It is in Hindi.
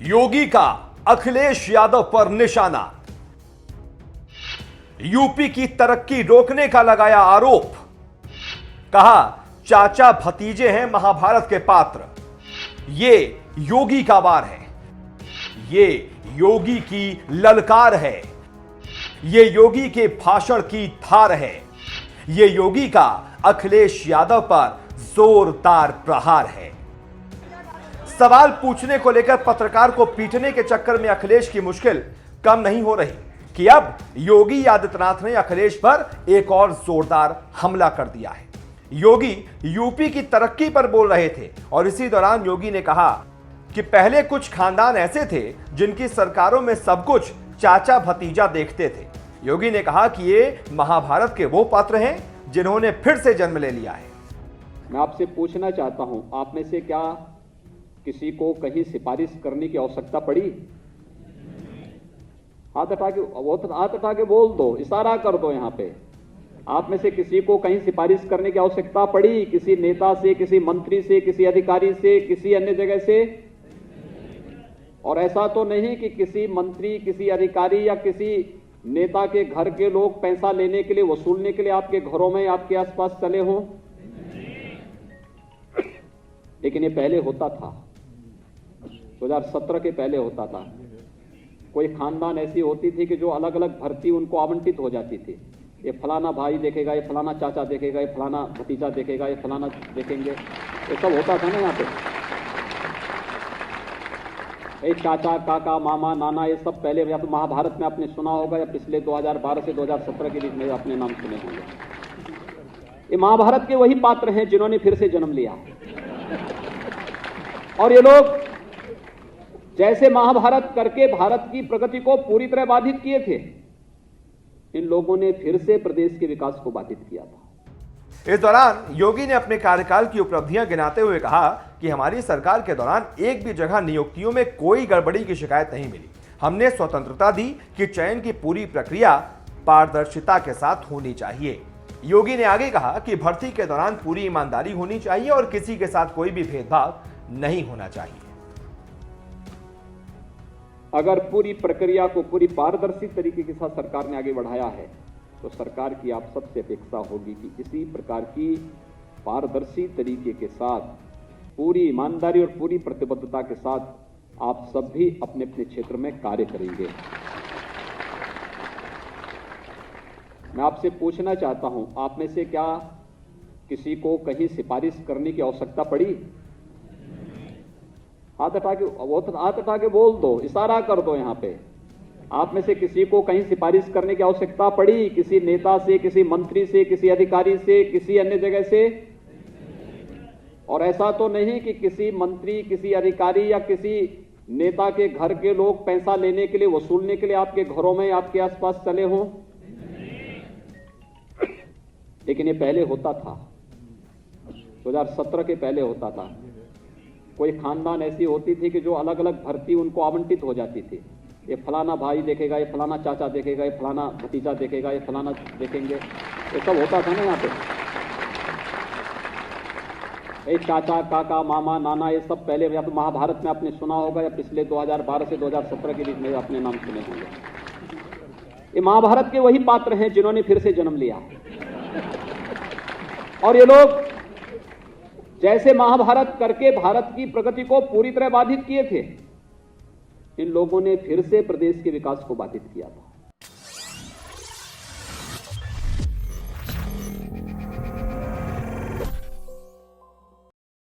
योगी का अखिलेश यादव पर निशाना। यूपी की तरक्की रोकने का लगाया आरोप। कहा चाचा भतीजे हैं महाभारत के पात्र। ये योगी का वार है, ये योगी की ललकार है, ये योगी के भाषण की धार है, ये योगी का अखिलेश यादव पर जोरदार प्रहार है। सवाल पूछने को लेकर पत्रकार को पीटने के चक्कर में अखिलेश की मुश्किल कम नहीं हो रही कि अब योगी आदित्यनाथ ने अखिलेश पर एक और जोरदार हमला कर दिया है। योगी यूपी की तरक्की पर बोल रहे थे और इसी दौरान योगी ने कहा कि पहले कुछ खानदान ऐसे थे जिनकी सरकारों में सब कुछ चाचा भतीजा देखते थे। योगी ने कहा कि ये महाभारत के वो पात्र हैं जिन्होंने फिर से जन्म ले लिया है। मैं आपसे पूछना चाहता हूं, आप में से क्या किसी को कहीं सिफारिश करने की आवश्यकता पड़ी? हाथ उठा के बोल दो, इशारा कर दो। यहां पे आप में से किसी को कहीं सिफारिश करने की आवश्यकता पड़ी? किसी नेता से, किसी मंत्री से, किसी अधिकारी से, किसी अन्य जगह से? और ऐसा तो नहीं कि किसी मंत्री, किसी अधिकारी या किसी नेता के घर के लोग पैसा लेने के लिए, वसूलने के लिए आपके घरों में, आपके आसपास चले हों? लेकिन ये पहले होता था, 2017 के पहले होता था। कोई खानदान ऐसी होती थी कि जो अलग अलग भर्ती उनको आवंटित हो जाती थी। ये फलाना भाई देखेगा, ये फलाना चाचा देखेगा, ये फलाना भतीजा देखेगा, ये फलाना देखेंगे, ये सब होता था ना यहाँ पे। ये चाचा, काका, मामा, नाना, ये सब पहले या तो महाभारत में आपने सुना होगा या पिछले 2012 से 2017 के बीच में अपने नाम सुने होंगे। ये महाभारत के वही पात्र हैं जिन्होंने फिर से जन्म लिया। और ये लोग जैसे महाभारत करके भारत की प्रगति को पूरी तरह बाधित किए थे, इन लोगों ने फिर से प्रदेश के विकास को बाधित किया था। इस दौरान योगी ने अपने कार्यकाल की उपलब्धियां गिनाते हुए कहा कि हमारी सरकार के दौरान एक भी जगह नियुक्तियों में कोई गड़बड़ी की शिकायत नहीं मिली। हमने स्वतंत्रता दी कि चयन की पूरी प्रक्रिया पारदर्शिता के साथ होनी चाहिए। योगी ने आगे कहा कि भर्ती के दौरान पूरी ईमानदारी होनी चाहिए और किसी के साथ कोई भी भेदभाव नहीं होना चाहिए। अगर पूरी प्रक्रिया को पूरी पारदर्शी तरीके के साथ सरकार ने आगे बढ़ाया है तो सरकार की आप सबसे अपेक्षा होगी कि इसी प्रकार की पारदर्शी तरीके के साथ, पूरी ईमानदारी और पूरी प्रतिबद्धता के साथ आप सब भी अपने अपने क्षेत्र में कार्य करेंगे। मैं आपसे पूछना चाहता हूं, आप में से क्या किसी को कहीं सिफारिश करने की आवश्यकता पड़ी? हाथ उठा के बोल दो, इशारा कर दो। यहां पे आप में से किसी को कहीं सिफारिश करने की आवश्यकता पड़ी? किसी नेता से, किसी मंत्री से, किसी अधिकारी से, किसी अन्य जगह से? और ऐसा तो नहीं कि किसी मंत्री, किसी अधिकारी या किसी नेता के घर के लोग पैसा लेने के लिए, वसूलने के लिए आपके घरों में, आपके आसपास चले हों? लेकिन ये पहले होता था, 2017 के पहले होता था। कोई खानदान ऐसी होती थी कि जो अलग अलग भर्ती उनको आवंटित हो जाती थी। ये फलाना भाई देखेगा, ये फलाना चाचा देखेगा, ये फलाना भतीजा देखेगा, ये फलाना देखेंगे, ये सब होता था ना यहाँ पे। ये चाचा, काका, मामा, नाना, ये सब पहले या तो महाभारत में आपने सुना होगा या पिछले 2012 से 2017 के बीच में अपने नाम सुने होंगे। ये महाभारत के वही पात्र हैं जिन्होंने फिर से जन्म लिया। और ये लोग जैसे महाभारत करके भारत की प्रगति को पूरी तरह बाधित किए थे, इन लोगों ने फिर से प्रदेश के विकास को बाधित किया था।